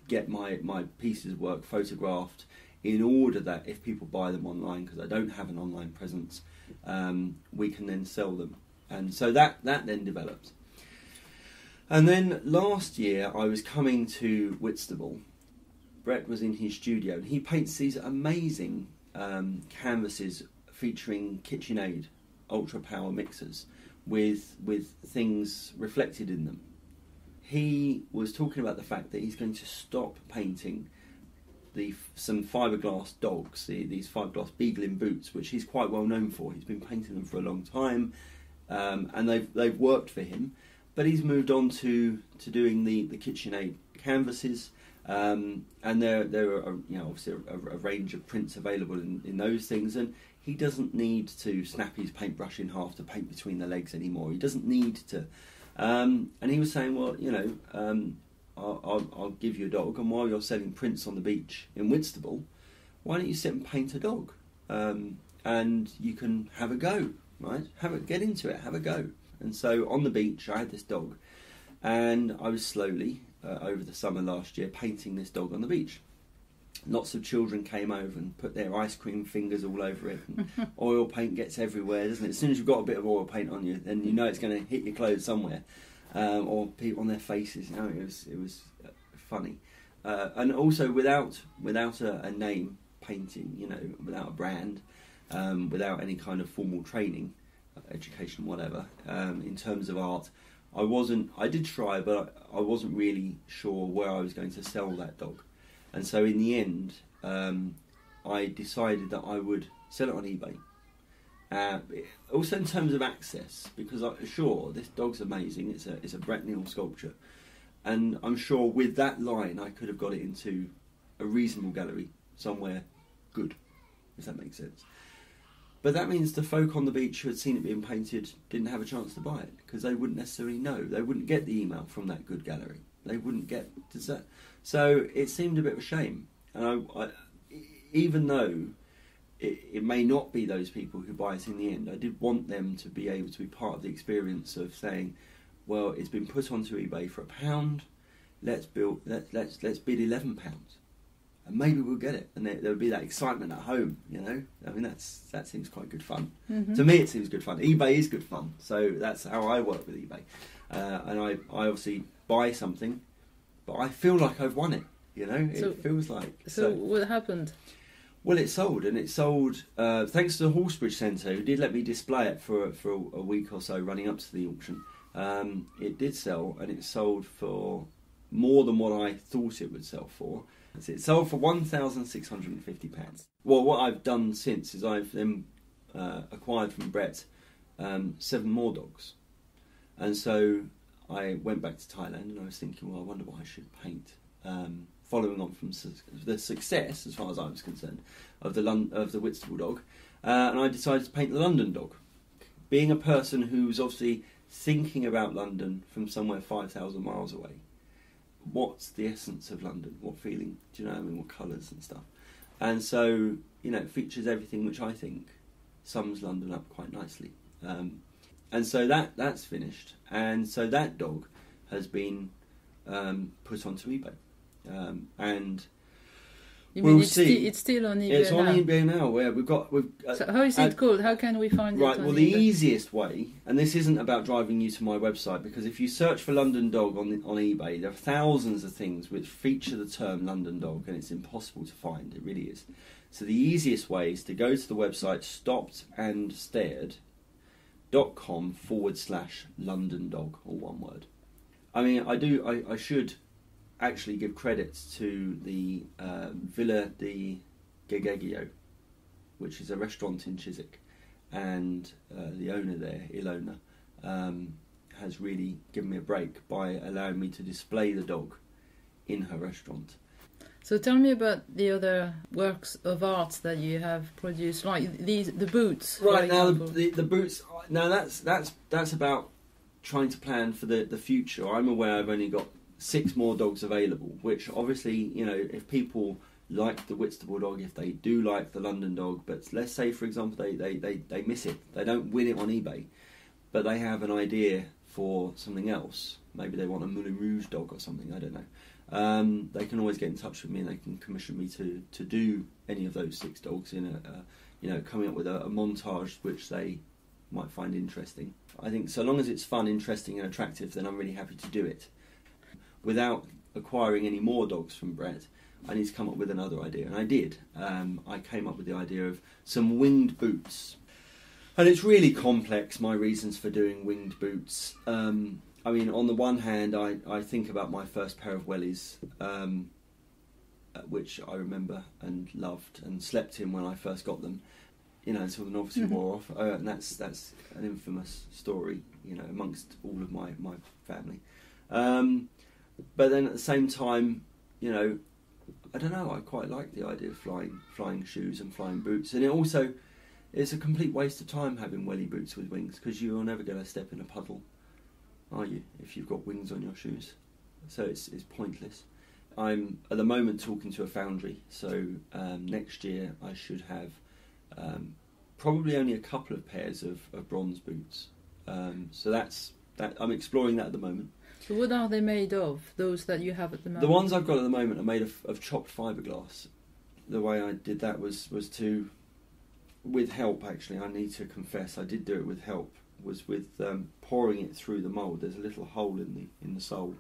get my pieces of work photographed in order that if people buy them online, because I don't have an online presence, we can then sell them. And so that then developed. And then last year I was coming to Whitstable. Brett was in his studio and he paints these amazing canvases featuring KitchenAid ultra power mixers with things reflected in them. He was talking about the fact that he's going to stop painting some fiberglass dogs, these fiberglass beagling boots, which he's quite well known for. He's been painting them for a long time, and they've worked for him. But he's moved on to doing the KitchenAid canvases, and there are obviously a range of prints available in those things. And he doesn't need to snap his paintbrush in half to paint between the legs anymore. He doesn't need to. And he was saying, well, I'll give you a dog, and while you're selling prints on the beach in Whitstable, why don't you sit and paint a dog? And you can have a go, right? Get into it, have a go. And so on the beach, I had this dog, and I was slowly, over the summer last year, painting this dog on the beach. Lots of children came over and put their ice cream fingers all over it, and oil paint gets everywhere, doesn't it? As soon as you've got a bit of oil paint on you, then you know it's going to hit your clothes somewhere, or people on their faces. It was funny, and also without a name painting, without a brand, without any kind of formal training, education, whatever. In terms of art, I did try, but I wasn't really sure where I was going to sell that dog. And so in the end, I decided that I would sell it on eBay. Also in terms of access, because this dog's amazing. It's a Brett Neal sculpture, and I'm sure with that line I could have got it into a reasonable gallery somewhere good, if that makes sense. But that means the folk on the beach who had seen it being painted didn't have a chance to buy it, because they wouldn't necessarily know. They wouldn't get the email from that good gallery. They wouldn't get that. So it seemed a bit of a shame. And I even though it may not be those people who buy it in the end, I did want them to be able to be part of the experience of saying, well, it's been put onto eBay for £1. Let's bid £11, and maybe we'll get it. And there would be that excitement at home. I mean, that seems quite good fun. Mm-hmm. To me, it seems good fun. eBay is good fun, so that's how I work with eBay. And I obviously buy something, but I feel like I've won it. It feels like. So what happened? Well, it sold, and it sold thanks to the Horsebridge Centre, who did let me display it for a week or so running up to the auction. It did sell, and it sold for more than what I thought it would sell for. It sold for £1,650. Well, what I've done since is I've then acquired from Brett 7 more dogs. And so I went back to Thailand, and I was thinking, well, I wonder what I should paint. Following on from the success, as far as I was concerned, of the Whitstable dog, and I decided to paint the London dog. Being a person who's obviously thinking about London from somewhere 5,000 miles away, what's the essence of London? What feeling? Do you know what I mean? What colours and stuff? And so, it features everything which I think sums London up quite nicely. And so that's finished, and so that dog has been put onto eBay. And we'll see. It's still on eBay. It's on eBay now. Where we've so how is it called? How can we find it? Right. Well, the easiest way, and this isn't about driving you to my website, because if you search for London dog on eBay, there are thousands of things which feature the term London dog, and it's impossible to find. It really is. So the easiest way is to go to the website stoppedandstared.com/London dog, all one word. I mean, I should actually give credit to the Villa di Gegegio, which is a restaurant in Chiswick, and the owner there, Ilona, has really given me a break by allowing me to display the dog in her restaurant. So tell me about the other works of art that you have produced, like the boots. Right, now example. the boots. Now that's about trying to plan for the future. I'm aware I've only got 6 more dogs available, which obviously, you know, if people like the Whitstable dog, if they do like the London dog, but let's say, for example, they miss it, they don't win it on eBay, but they have an idea for something else. Maybe they want a Moulin Rouge dog or something, I don't know. They can always get in touch with me and they can commission me to do any of those 6 dogs in coming up with a montage which they might find interesting. I think so long as it's fun, interesting and attractive, then I'm really happy to do it. Without acquiring any more dogs from Brett, I need to come up with another idea, and I did. I came up with the idea of some winged boots. And it's really complex, my reasons for doing winged boots. I mean, on the one hand, I think about my first pair of wellies, which I remember and loved and slept in when I first got them. You know, until the obviously wore off, and that's an infamous story, you know, amongst all of my family. But then at the same time, you know, I don't know, I quite like the idea of flying shoes and flying boots, and it's a complete waste of time having welly boots with wings, because you're never going to step in a puddle, are you, if you've got wings on your shoes? So it's pointless. I'm at the moment talking to a foundry, so next year I should have probably only a couple of pairs of bronze boots. So that's I'm exploring that at the moment. So what are they made of, those that you have at the moment? The ones I've got at the moment are made of chopped fiberglass. The way I did that was to, with help actually, I need to confess, I did do it with help, was with pouring it through the mould. There's a little hole in the sole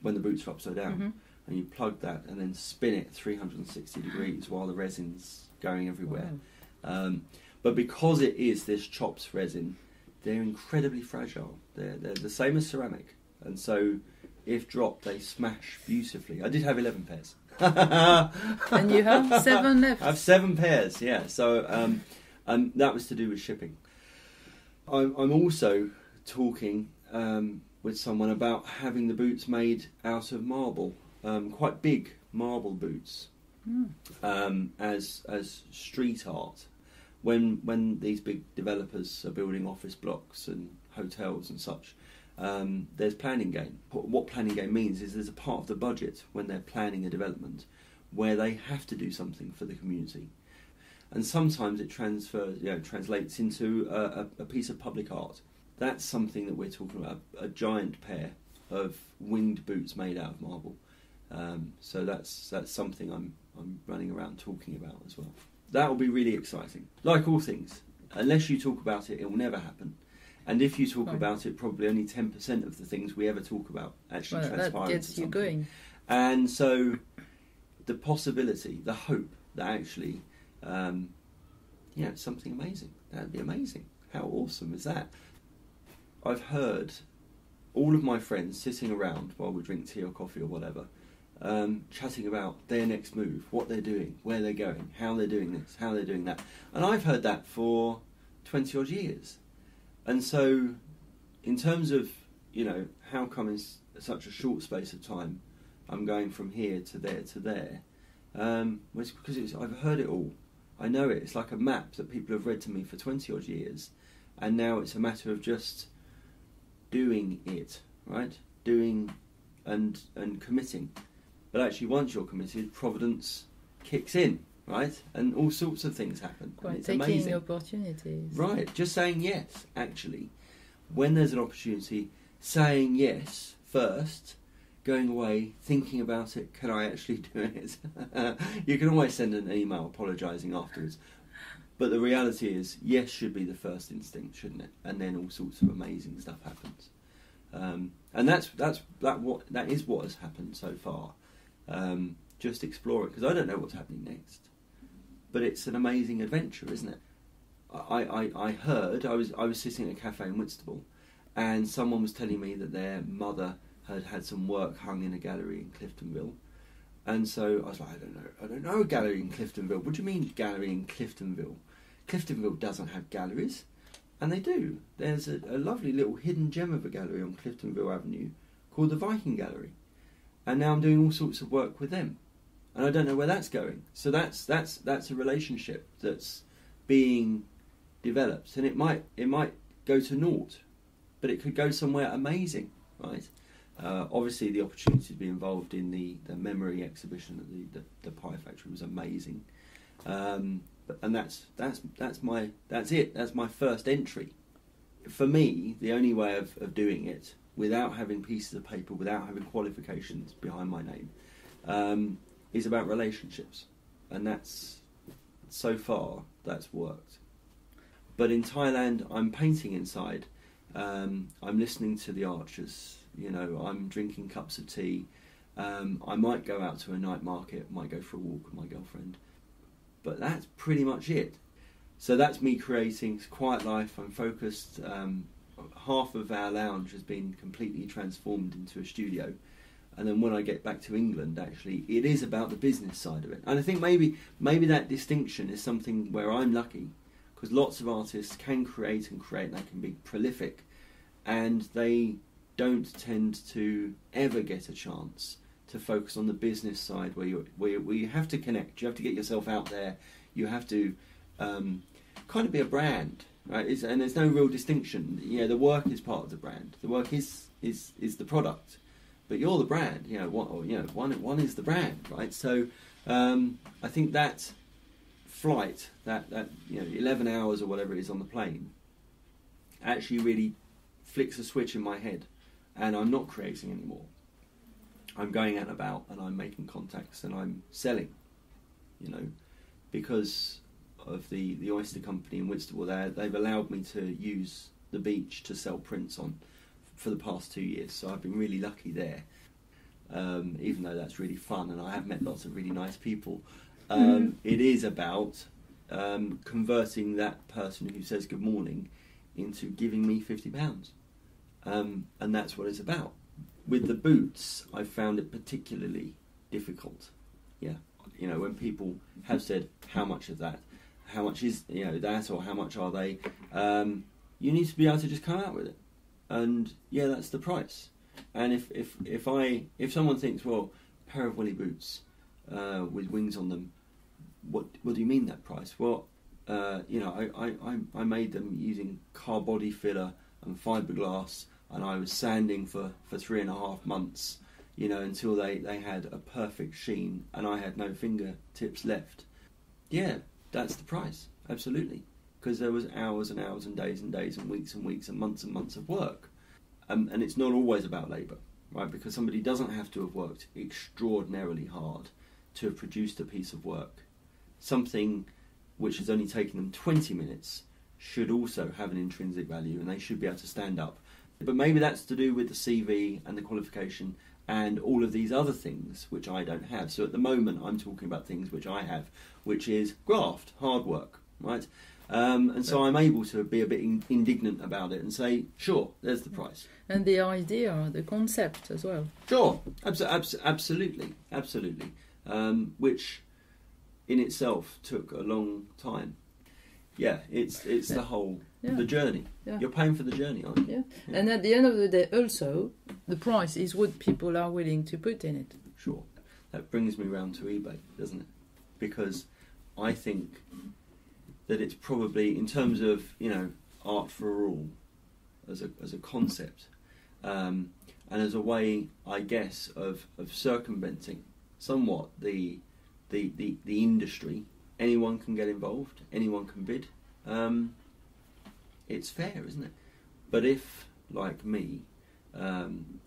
when the boots are upside down, and you plug that and then spin it 360 degrees while the resin's going everywhere. Wow. But because it is this chopped resin, they're incredibly fragile. They're the same as ceramic, and so if dropped, they smash beautifully. I did have 11 pairs. And you have 7 left. I have 7 pairs, yeah. So and that was to do with shipping. I'm also talking with someone about having the boots made out of marble, quite big marble boots, as street art. When these big developers are building office blocks and hotels and such, there's planning gain. What planning gain means is there's a part of the budget when they're planning a development where they have to do something for the community, and sometimes it translates into a piece of public art. That's something that we're talking about, a giant pair of winged boots made out of marble. So that's something I'm running around talking about as well. That will be really exciting. Like all things, unless you talk about it, it will never happen. And if you talk about it, probably only 10% of the things we ever talk about actually transpire. That gets you going. And so the possibility, the hope that actually, it's something amazing. That'd be amazing. How awesome is that? I've heard all of my friends sitting around while we drink tea or coffee or whatever, chatting about their next move, what they're doing, where they're going, how they're doing this, how they're doing that. And I've heard that for 20 odd years. And so in terms of, how come in such a short space of time I'm going from here to there, well, it's because I've heard it all. I know it. It's like a map that people have read to me for 20 odd years, and now it's a matter of just doing it, right? Doing and committing. But actually, once you're committed, providence kicks in, right? And all sorts of things happen. Quite it's taking amazing. Opportunities. Right, just saying yes, actually. When there's an opportunity, saying yes first, going away, thinking about it, can I actually do it? You can always send an email apologising afterwards. But the reality is, yes should be the first instinct, shouldn't it? And then all sorts of amazing stuff happens. And that is what has happened so far. Just explore it, because I don't know what's happening next. But it's an amazing adventure, isn't it? I heard, I was sitting at a cafe in Whitstable, and someone was telling me that their mother had some work hung in a gallery in Cliftonville. And so I was like, I don't know a gallery in Cliftonville. What do you mean gallery in Cliftonville? Cliftonville doesn't have galleries. And they do. There's a lovely little hidden gem of a gallery on Cliftonville Avenue called the Viking Gallery. And now I'm doing all sorts of work with them. and I don't know where that's going. So that's a relationship that's being developed, and it might go to naught, but it could go somewhere amazing, right? Obviously, the opportunity to be involved in the memory exhibition at the Pie Factory was amazing, and that's it. That's my first entry. For me, the only way of doing it without having pieces of paper, without having qualifications behind my name, is about relationships, and so far that's worked. But in Thailand, I'm painting inside. I'm listening to the archers. I'm drinking cups of tea. I might go out to a night market, might go for a walk with my girlfriend. But that's pretty much it. So that's me creating a quiet life. I'm focused. Half of our lounge has been completely transformed into a studio. And then when I get back to England, actually, it is about the business side of it. And I think maybe that distinction is something where I'm lucky, because lots of artists can create, and they can be prolific, and they don't tend to ever get a chance to focus on the business side, where you have to connect, you have to get yourself out there, you have to kind of be a brand, right? And there's no real distinction. The work is part of the brand. The work is the product, but you're the brand. One is the brand, right? So I think that flight, that 11 hours or whatever it is on the plane, actually really flicks a switch in my head, and I'm not creating anymore. I'm going out and about, and I'm making contacts, and I'm selling, because of the Oyster Company in Whitstable. They've allowed me to use the beach to sell prints on for the past 2 years, so I've been really lucky there, even though that's really fun, and I have met lots of really nice people. It is about converting that person who says good morning into giving me £50. And that's what it's about. With the boots, I found it particularly difficult. When people have said, how much of that? How much is that, or how much are they? You need to be able to just come out with it. And that's the price. And if someone thinks, well, a pair of Willy boots with wings on them, what do you mean that price? Well, I made them using car body filler and fiberglass, and I was sanding for 3.5 months, until they had a perfect sheen, and I had no fingertips left. That's the price, absolutely, because there was hours and hours and days and weeks and months of work, and it's not always about labour, right? Because somebody doesn't have to have worked extraordinarily hard to have produced a piece of work. Something which has only taken them 20 minutes should also have an intrinsic value, and they should be able to stand up. But maybe that's to do with the CV and the qualification and all of these other things which I don't have. So at the moment I'm talking about things which I have, which is graft, hard work, right? And so I'm able to be a bit indignant about it and say, sure, there's the price. And the idea, the concept as well. Sure, absolutely. Which in itself took a long time. It's the whole, the journey. You're paying for the journey, aren't you? And at the end of the day, also, the price is what people are willing to put in it. Sure. That brings me round to eBay, doesn't it? Because I think that it's probably, in terms of, art for all, as a concept, and as a way, I guess, of circumventing somewhat the industry. Anyone can get involved, anyone can bid. It's fair, isn't it? But if, like me,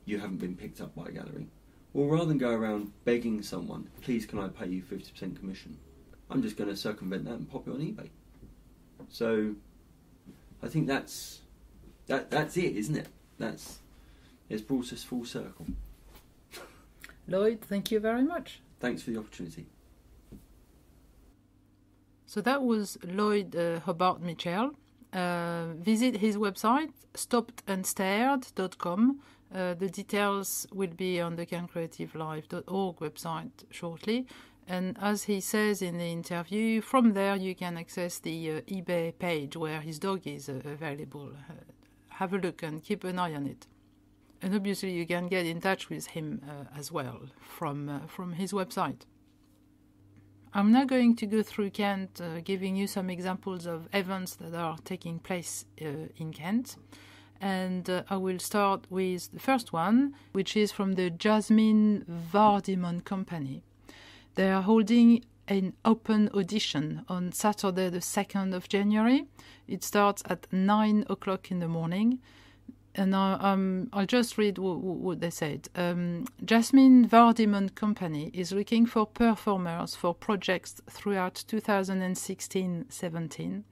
you haven't been picked up by a gallery, well, rather than go around begging someone, please can I pay you 50% commission, I'm just going to circumvent that and pop it on eBay. So I think that's it, isn't it? It's brought us full circle. Lloyd, thank you very much. Thanks for the opportunity. So that was Lloyd Hobart Mitchell. Visit his website, stoppedandstared.com. The details will be on the cancreativelife.org website shortly. And as he says in the interview, from there you can access the eBay page where his dog is available. Have a look and keep an eye on it. And obviously you can get in touch with him as well from his website. I'm now going to go through Kent, giving you some examples of events that are taking place in Kent. And I will start with the first one, which is from the Jasmine Vardiman Company. They are holding an open audition on Saturday the 2nd of January. It starts at 9 o'clock in the morning. And I'll just read what they said. Jasmine Vardiman Company is looking for performers for projects throughout 2016-17,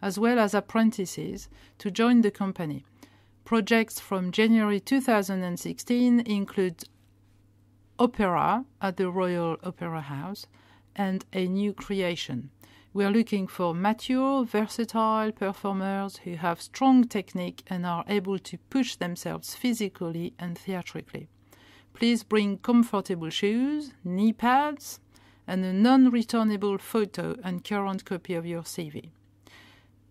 as well as apprentices to join the company. Projects from January 2016 include opera at the Royal Opera House and a new creation. We are looking for mature, versatile performers who have strong technique and are able to push themselves physically and theatrically. Please bring comfortable shoes, knee pads, and a non-returnable photo and current copy of your CV.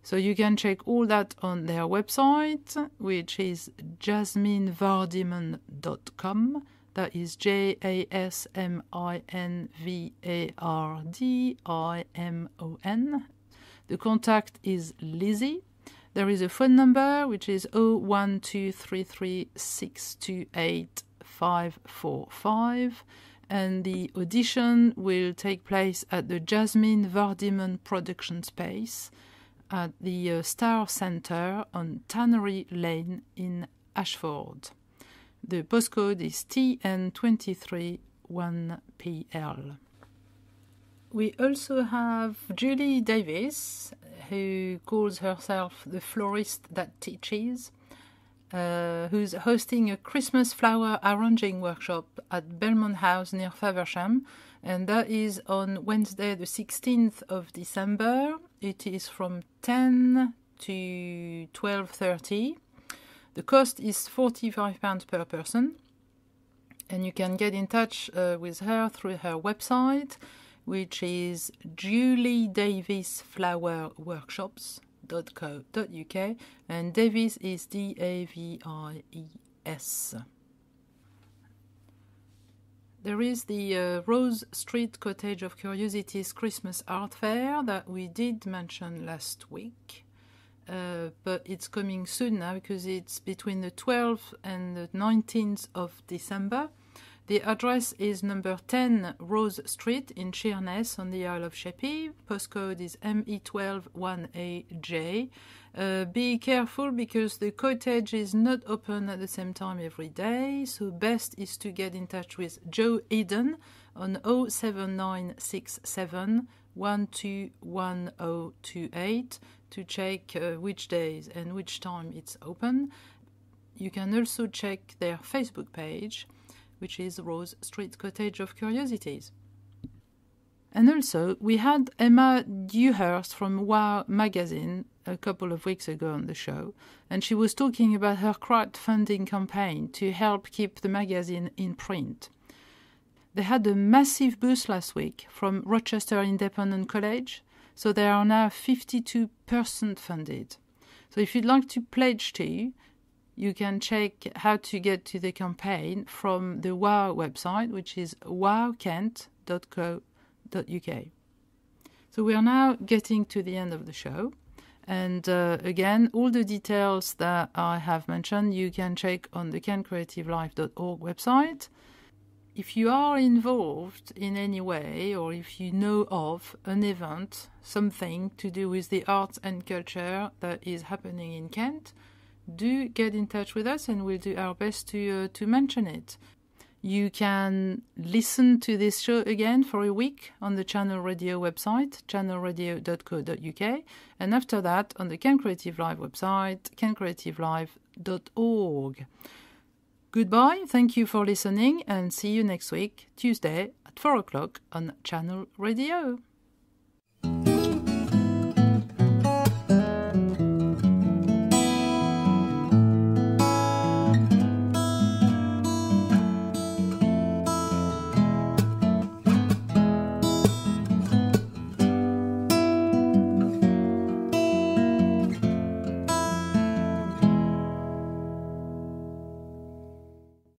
So you can check all that on their website, which is jasminevardiman.com. That is JASMINVARDIMON. The contact is Lizzie. There is a phone number which is 01233628545, and the audition will take place at the Jasmine Vardiman production space at the Star Centre on Tannery Lane in Ashford. The postcode is TN231PL. We also have Julie Davis, who calls herself the florist that teaches, who's hosting a Christmas flower arranging workshop at Belmont House near Faversham, and that is on Wednesday the 16th of December. It is from 10 to 12:30. The cost is £45 per person, and you can get in touch with her through her website, which is juliedavisflowerworkshops.co.uk, and Davis is Davies. There is the Rose Street Cottage of Curiosities Christmas Art Fair that we did mention last week. But it's coming soon now because it's between the 12th and the 19th of December. The address is number 10 Rose Street in Sheerness on the Isle of Sheppey. Postcode is ME121AJ. Be careful because the cottage is not open at the same time every day, so best is to get in touch with Joe Eden on 07967 121028 to check which days and which time it's open. You can also check their Facebook page, which is Rose Street Cottage of Curiosities. And also, we had Emma Dewhurst from Wow Magazine a couple of weeks ago on the show, and she was talking about her crowdfunding campaign to help keep the magazine in print. They had a massive boost last week from Rochester Independent College, so they are now 52% funded. So if you'd like to pledge to, you can check how to get to the campaign from the WOW website, which is wowkent.co.uk. So we are now getting to the end of the show. And again, all the details that I have mentioned, you can check on the kentcreativelife.org website. If you are involved in any way, or if you know of an event, something to do with the arts and culture that is happening in Kent, do get in touch with us and we'll do our best to mention it. You can listen to this show again for a week on the Channel Radio website, channelradio.co.uk, and after that on the Kent Creative Live website, kentcreativelive.org. Goodbye, thank you for listening, and see you next week, Tuesday at 4 o'clock on Channel Radio.